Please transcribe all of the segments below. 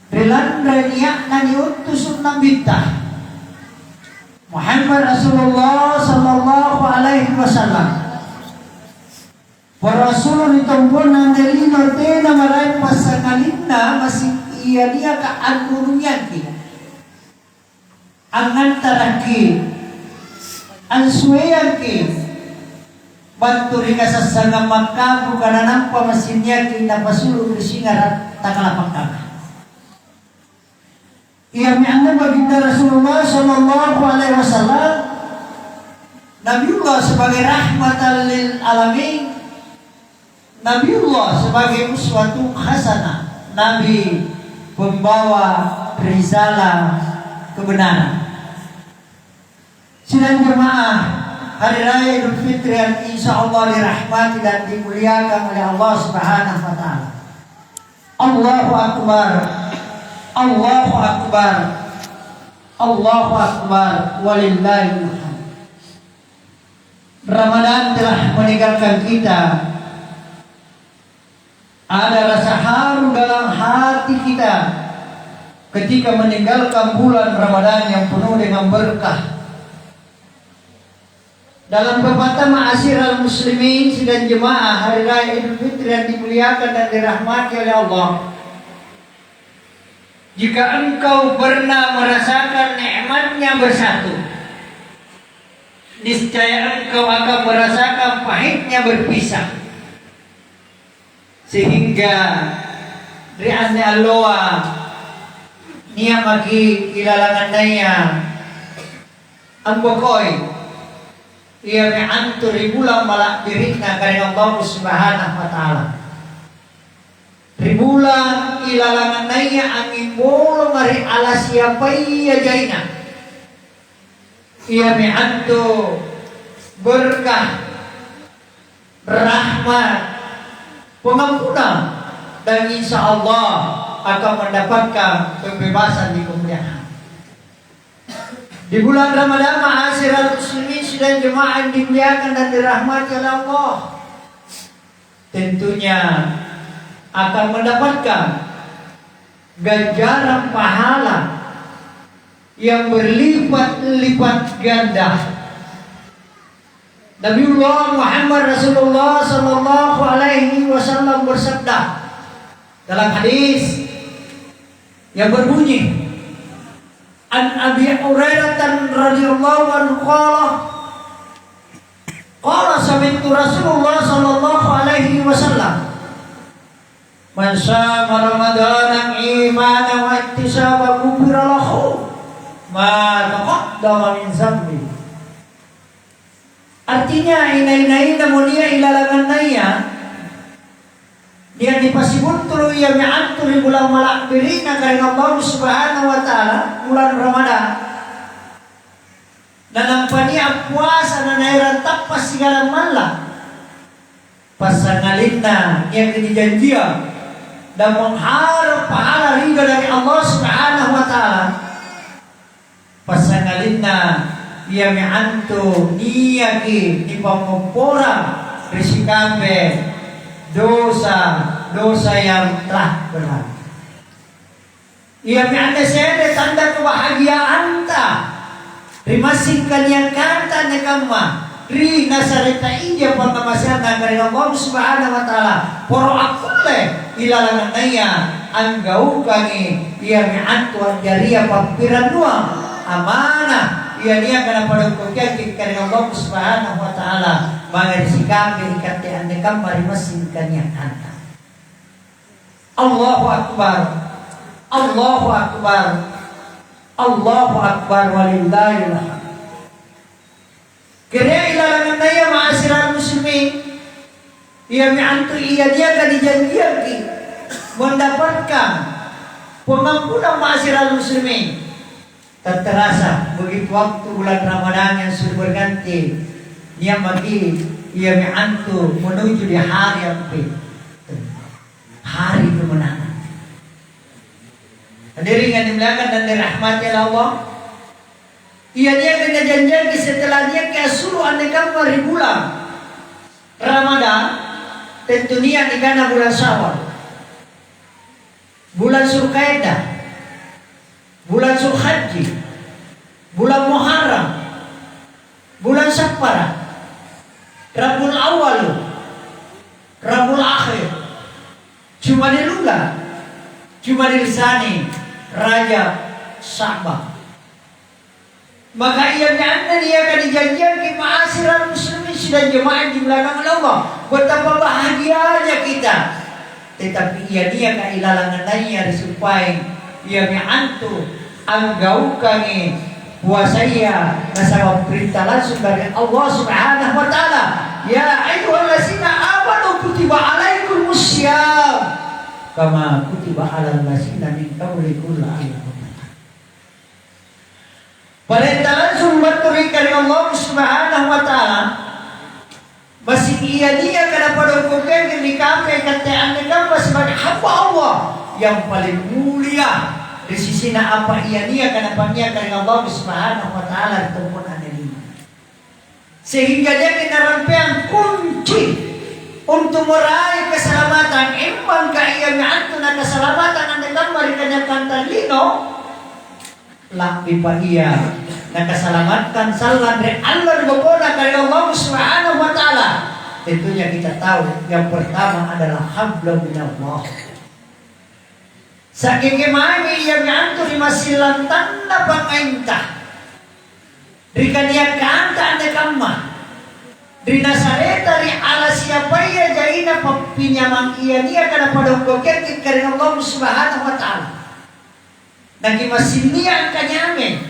Rilandra niya na niutus ng bita Muhammad Rasulullah sallallahu alaihi wasallam. Para Rasul itong po ng delino na maray pasangalin na masing iya niya kaanunyan ki. Ang antaraki, ang suwayan ki, banturi ka sa sangam magkabu ka na ng pamasinyan ki na pasulong risingarat takalapang kaka. Iya mi'anna baginda Rasulullah sallallahu alaihi wasallam Nabiullah sebagai rahmatan lil alamin, Nabiullah sebagai uswatun hasanah, Nabi pembawa risalah kebenaran. Sidang jemaah hari raya Idul Fitri yang insyaallah dirahmati dan dimuliakan oleh Allah Subhanahu wa taala. Allahu akbar. Allahu akbar. Allahu akbar walillahil hamd. Ramadan telah meninggalkan kita. Ada rasa haru dalam hati kita ketika meninggalkan bulan Ramadan yang penuh dengan berkah. Dalam pepatah ma'asyiral muslimin sidang jemaah hari raya Idul Fitri yang dimuliakan dan dirahmati oleh Allah. Jika engkau pernah merasakan nikmatnya bersatu, niscaya engkau akan merasakan pahitnya berpisah. Sehingga ri'anni alloa niya magi ilalangan naya ang bokoy iya mi'antu ribulang malak dirikna karena Allah Subhanahu wa ta'ala. Ribulang ilalangan naya ang imulong ari ala siapa iya jaina. Iya mi'antu berkah, rahmat, pengampunan, dan insya Allah akan mendapatkan kebebasan di kemudian. Di bulan Ramadan ma'asyiral muslimin sidang jemaah yang dimuliakan dan dirahmati oleh Allah, tentunya akan mendapatkan ganjaran pahala yang berlipat-lipat ganda. Nabiullah Muhammad Rasulullah sallallahu alaihi wasallam bersabda dalam hadis yang berbunyi, An Abi Hurairah radhiyallahu anhu qala sami'tu Rasulullah sallallahu alaihi wasallam man shama ramadanan imanan wa ihtisaban ghufira lahu ma taqaddama min zambi. Artinya inay-inay na mulia ilalangan naya dia dipasibuntul ya mi'antul bulan malak birina karena Allah Subhanahu wa ta'ala bulan Ramadan dan ang paniang puasa na nairantak pas segala malam pasangalin na yang dijanjian dan mengharap pahala ridha dari Allah Subhanahu wa ta'ala pasangalin na ia mi'antu niyaki ni pamupura risikabe dosa yang telah berlalu. Ia mi'anta sede tanda kebahagiaan ta rimasingkan yang kanta nekamma ri nasarita inja pangkamasana karena Allah Subhanahu wa ta'ala poro akulle ilalangan naya anggau kani ia mi'antu anjaria pampiran nuang amanah ia dia kana pada kukian karena Allah Subhanahu wa ta'ala mengerti kami ikati ande kamari masingkan yang kanta. Allahu akbar. Allahu akbar. Allahu akbar walillahil hamd. Kira ilalangan naya ma'asyiral muslimin ia mi'antu ia dia kan dijanjian ki mendapatkan pengampunan ma'asyiral muslimin. Tak terasa begitu waktu bulan Ramadan yang sudah berganti dia bagi ia mi'antu menuju di hari yang hari kemenangan. Hadirin yang dimuliakan dan dirahmati oleh Allah, ia dia kena janjian setelah dia ke suruh aneka bulan Ramadan tentu dia di kana bulan Syawal, bulan Zulqa'dah, bulan Zulhijjah, bulan Muharram, bulan Safar, Rabiul Awal, Rabiul Akhir, Jumadil Ula, Jumadil Tsani, Rajab, Sya'ban. Maka ia anda dia akan dijanjikan ke ma'asyiral muslimin dan jemaah di belakang Allah. Betapa bahagianya kita. Tetapi ia kailalangannya supaya ia antu anggau kami puasaya nasabah perintah langsung dari Allah Subhanahu wa taala. Ya ayyuhallazina amanu kutiba alaikumussyam kama kutiba alal ladzina min qablikum la'allakum. Perintah langsung dari Allah Subhanahu wa taala. Masih dia karena pada hukumnya di kami kata anda sebagai hamba Allah yang paling mulia di sisi apa ia karena pania karena Allah Subhanahu wa taala tempat anda lima. Sehingga dia kena rampian kunci untuk meraih keselamatan. Iman kaya ngantu na keselamatan anda kembali kenyataan lino. Lakbi pa iya nakasalamatkan salam dari Allah berbola dari Allah Subhanahu wa taala. Tentunya kita tahu yang pertama adalah hablum minallah. Saking kemami yang ngantur di masilan tanda pangaintah. Berikan dia kanta anda kamma. Dari Nasareta dari ala siapa ia jaina pinyaman ia dia karena pada hukumnya karena Allah Subhanahu wa taala. Nagi masinia kanyame,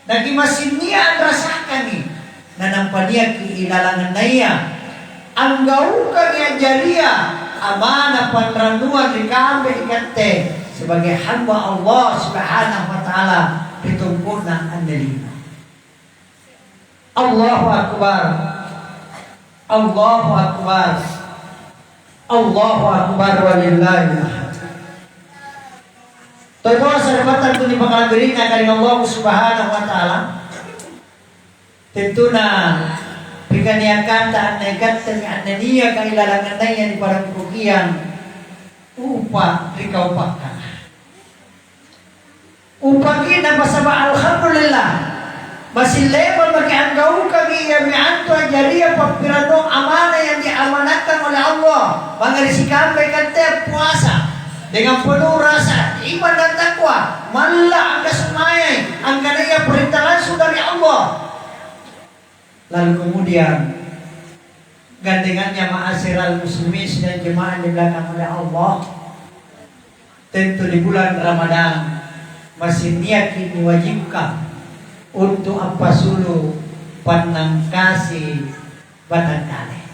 nagi masinia rasakan ni, nanampa dia keilalangan naya, anggau kanya jaria, amanah panranduan di kami ikate sebagai hamba Allah Subhanahu wa taala ditumpuna anda lima. Allahu akbar, Allahu akbar, Allahu akbar walillahil. Tolong sahabatan tu di bakalan berikan dari Allah Subhanahu wa taala. Tentunya berikan yang kata negat dan ania kailalangan naya di pada kerugian upah dikaupakan. Upah kita pasaba alhamdulillah masih lebar bagi anggau kami yang miantu ajaria papirano amanah yang diamanatkan oleh Allah. Mengerisi kami kata puasa dengan penuh rasa iman dan takwa, malah angka semayai, angka naya perintah langsung dari Allah. Lalu kemudian gandengannya ma'asyiral muslimin dan jemaah di belakang oleh Allah. Tentu di bulan Ramadan masih niat ini wajibkan untuk apa sulu pandang kasih badan kali.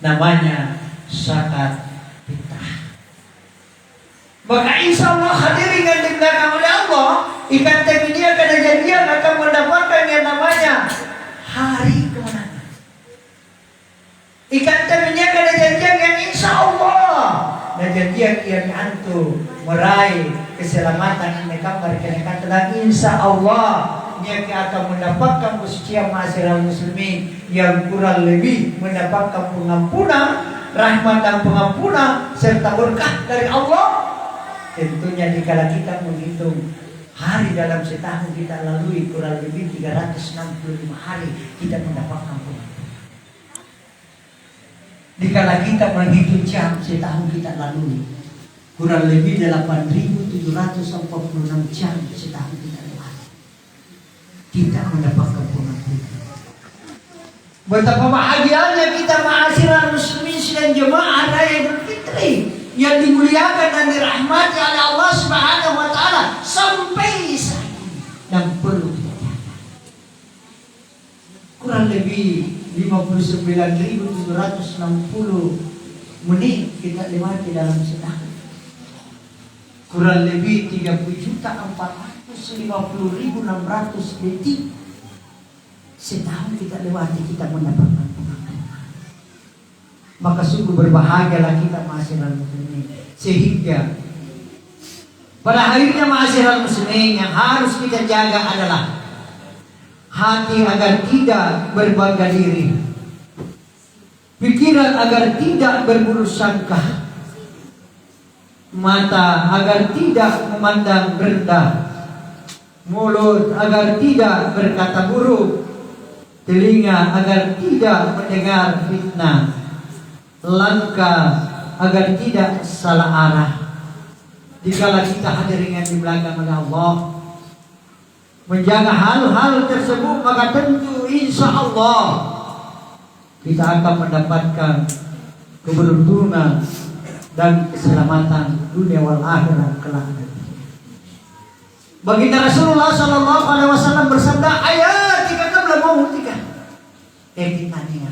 Namanya zakat fitrah. Maka insya Allah hadirin yang di belakang oleh Allah, ikan teminia karena janjian akan mendapatkan yang namanya hari kemenangan. Ikan teminia karena janjian yang insya Allah dan janjian yang antu meraih keselamatan yang kamar kenekan telah insya Allah dia akan mendapatkan kesucian ma'asyiral muslimin yang kurang lebih mendapatkan pengampunan, rahmat dan pengampunan serta berkah dari Allah. Tentunya dikala kita menghitung hari dalam setahun kita lalui kurang lebih 365 hari kita mendapatkan pengampunan. Dikala kita menghitung jam setahun kita lalui kurang lebih 8.746 jam setahun kita lewati. Kita mendapatkan pengampunan. Betapa bahagianya kita ma'asyiral muslimin dan jemaah raya Idul Fitri yang dimuliakan dan dirahmati oleh Allah Subhanahu wa taala sampai saat ini dan perlu kita jaga. Kurang lebih 59.760 menit kita lewati dalam setahun. Kurang lebih 30.450.600 detik setahun kita lewati kita mendapatkan pengampunan. Maka sungguh berbahagialah kita ma'asyiral muslimin. Sehingga pada akhirnya ma'asyiral muslimin yang harus kita jaga adalah hati agar tidak berbangga diri, pikiran agar tidak berburuk sangka, mata agar tidak memandang rendah, mulut agar tidak berkata buruk, telinga agar tidak mendengar fitnah, langkah agar tidak salah arah. Dikala kita hadirin di belakang Allah, menjaga hal-hal tersebut, maka tentu insya Allah kita akan mendapatkan keberuntungan dan keselamatan dunia wal akhirat kelak. Baginda Rasulullah sallallahu alaihi wasallam bersabda, ayatika qabla mautika. Kita niya.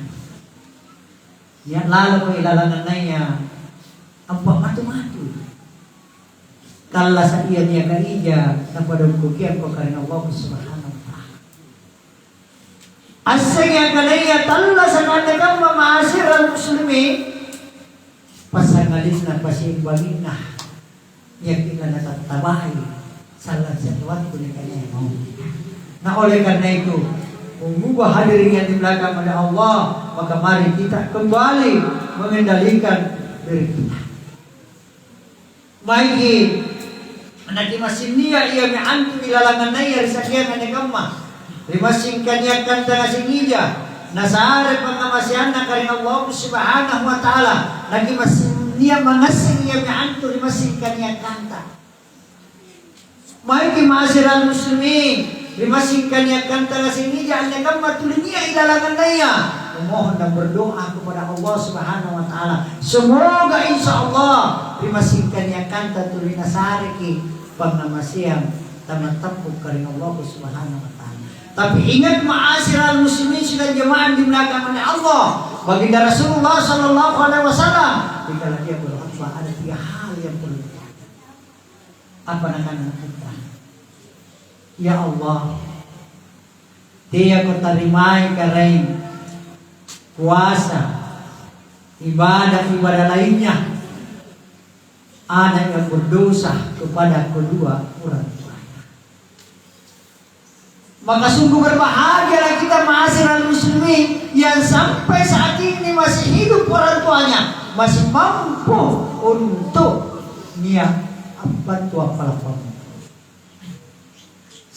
Ya lalu ko ilalangan naya ang pamatu-matu. Kala sa iya niya kaija na padagkukian ko karin Allah subhanahu wa ta'ala. Asya kanaya talla sa kanakang mamaasir al muslimi pasangalis na pasimbalin na niya kinanatatabay salah sesuatu ni kanya mau. Nah oleh karena itu mengubah hadirin yang di belakang oleh Allah, maka mari kita kembali mengendalikan diri kita. Baik anak masinia ia meantu ilalangan naya risakian kanyakamma rimasingkan yakan tanga singija nasare pangamasiana karin Allah subhanahu wa ta'ala lagi masinia mangasing ia meantu rimasingkan yakan ta. Baik ma'asyiral muslimin, rimasingkan yakan tanga singija kanyakamma tulinia ilalangan naya. Memohon dan berdoa kepada Allah subhanahu wa ta'ala, semoga insya Allah rimasingkan yakan ta tulina sariki pangamasian tamat tapuk karing Allah subhanahu wa ta'ala. Tapi ingat ma'asyiral muslimin sudah jemaah di belakang oleh Allah. Baginda Rasulullah sallallahu alaihi wasallam dikala dia berkhutbah ada 3 hal yang perlu dijaga. Apa nak kita? Ya Allah, dia ko tarimai karing puasa, ibadah lainnya, anak yang berdosa kepada kedua orang tuanya. Maka sungguh berbahagialah kita ma'asyiral muslimin yang sampai saat ini masih hidup orang tuanya, masih mampu untuk niat bantu apa-apa.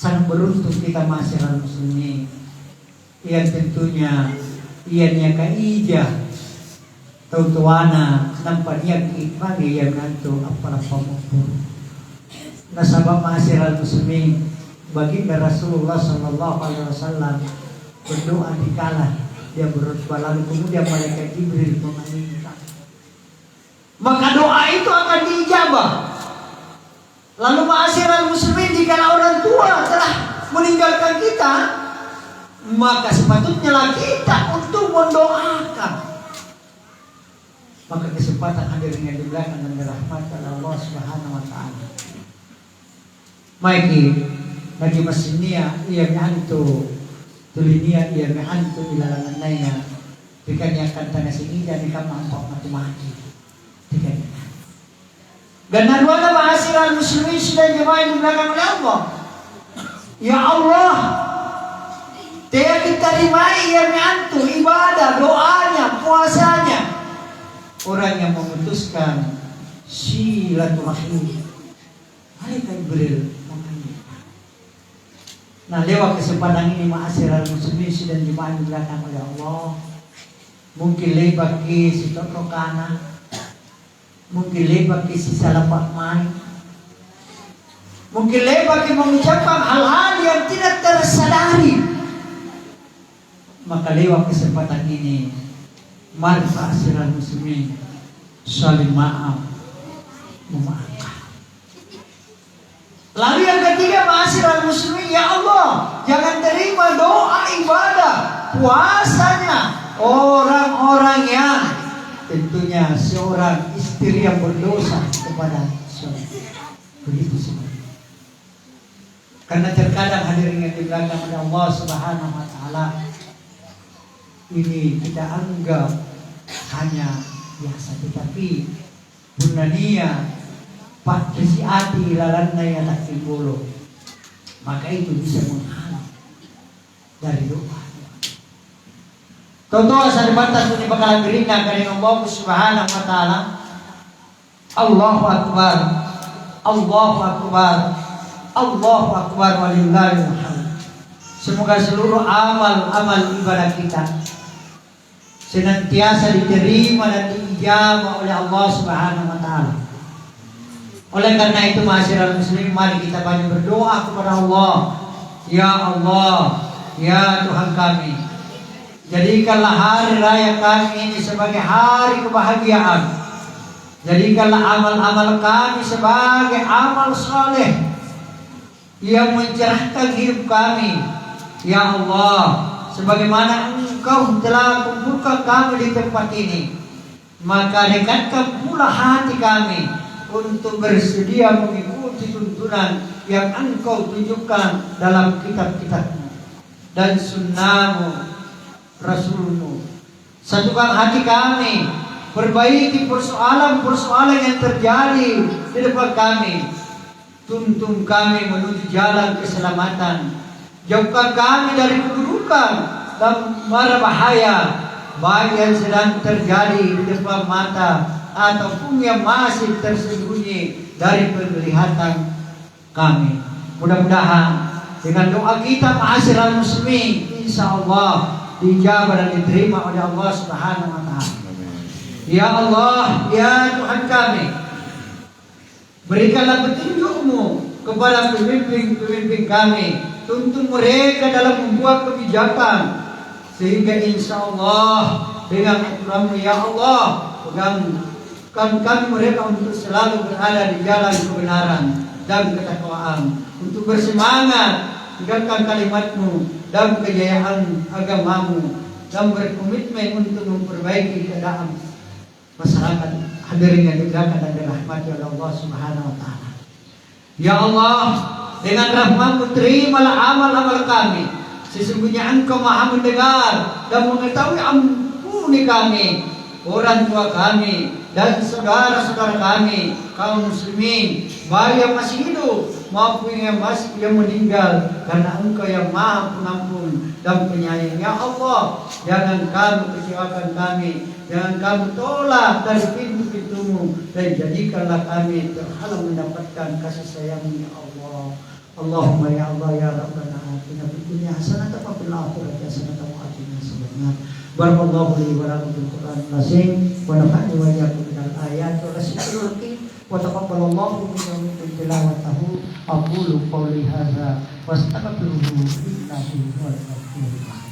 Sangat beruntung kita ma'asyiral muslimin yang tentunya ianya kaija tahu tuana nampak dia kipagi yang nanto apa-apa mampu. Nasabah ma'asyiral muslimin, baginda Rasulullah sallallahu alaihi wasallam berdoa dikala dia berkhutbah, lalu kemudian malaikat Jibril meminta, maka doa itu akan diijabah. Lalu ma'asyiral muslimin, dikala orang tua telah meninggalkan kita, maka sepatutnya lah kita untuk mendoakan. Maka kesempatan hadirin yang di belakang dan dirahmati Allah subhanahu wa ta'ala. Maiki lagi masinia ia mehantu tulinia ia mehantu ilalangan naya dikanyakan tanah sini dan ikan mampak mati-mati dikanyakan. Dan naruana ma'asyiral muslimin sudah jemaah di belakang oleh Allah. Ya Allah, dia diterimai ia mehantu ibadah, doanya, puasanya orang yang memutuskan silaturahmi. Malaikat Jibril mengambil. Nah, lewat kesempatan ini ma'asyiral muslimin sudah jemaah di belakang oleh Allah. Mungkin lebat ke si tokokana, mungkin lebat ke si salapak main, mungkin lebat ke mengucapkan hal-hal yang tidak tersadari. Maka lewat kesempatan ini, mari ma'asyiral muslimin saling maaf, memaafkan. Lalu yang ketiga ma'asyiral muslimin, ya Allah, jangan terima doa ibadah puasanya orang-orang yang tentunya seorang istri yang berdosa kepada suami. Begitu semua. Karena terkadang hadirin yang di belakang oleh Allah subhanahu wa ta'ala, ini kita anggap hanya biasa, tetapi punania pak kesi ati lalanna ya tak timbolo, maka itu bisa menghalang dari doa. Contoh asal batas ini bakalan berikan dari Allah subhanahu wa ta'ala. Allahu akbar, Allahu akbar, Allahu Akbar walillahil hamd. Semoga seluruh amal-amal ibadah kita senantiasa diterima dan diijabah oleh Allah Subhanahu wa taala. Oleh karena itu ma'asyiral muslimin, mari kita banyak berdoa kepada Allah. Ya Allah, ya Tuhan kami, jadikanlah hari raya kami ini sebagai hari kebahagiaan. Jadikanlah amal-amal kami sebagai amal saleh yang mencerahkan hidup kami. Ya Allah, sebagaimana Engkau telah kumpulkan kami di tempat ini, maka dekatkan pula hati kami untuk bersedia mengikuti tuntunan yang Engkau tunjukkan dalam kitab-kitab-Mu dan sunnah-Mu, Rasul-Mu. Satukan hati kami, perbaiki persoalan-persoalan yang terjadi di depan kami. Tuntun kami menuju jalan keselamatan. Jauhkan kami dari keburukan dan mara bahaya, baik yang sedang terjadi di depan mata ataupun yang masih tersembunyi dari penglihatan kami. Mudah-mudahan dengan doa kita ma'asyiral muslimin, insyaallah dijabah dan diterima oleh Allah Subhanahu wa taala. Ya Allah, ya Tuhan kami, berikanlah petunjuk-Mu kepada pemimpin-pemimpin kami. Tuntun mereka dalam membuat kebijakan, sehingga insyaallah dengan aturan-Mu ya Allah, pegangkan kami mereka untuk selalu berada di jalan kebenaran dan ketakwaan, untuk bersemangat tegakkan kalimat-Mu dan kejayaan agama-Mu, dan berkomitmen untuk memperbaiki keadaan masyarakat hadirin yang dimuliakan dan dirahmati oleh Allah Subhanahu wa taala. Ya Allah, dengan rahmat-Mu terimalah amal-amal kami. Sesungguhnya Engkau Maha mendengar dan mengetahui. Ampuni kami, orang tua kami, dan saudara-saudara kami, kaum muslimin, baik yang masih hidup maupun yang meninggal, karena Engkau yang Maha Pengampun dan Penyayang. Ya Allah, jangan Kamu kecewakan kami, jangan Kamu tolak dari pintu-pintu-Mu, dan jadikanlah kami terhalang mendapatkan kasih sayang-Mu ya Allah. Allahumma ya Allah ya Rabbana atina fid dunya hasanatan wa fil akhirati hasanatan wa qina adzabannar. Barakallahu li wa lakum bil Qur'anil azim wa nafa'ani wa iyyakum minal ayati wa rasulil hakim wa taqabbalallahu minna wa minkum tilawatahu. Aqulu qawli hadza wa astaghfiruhu innahu huwal ghafurur rahim.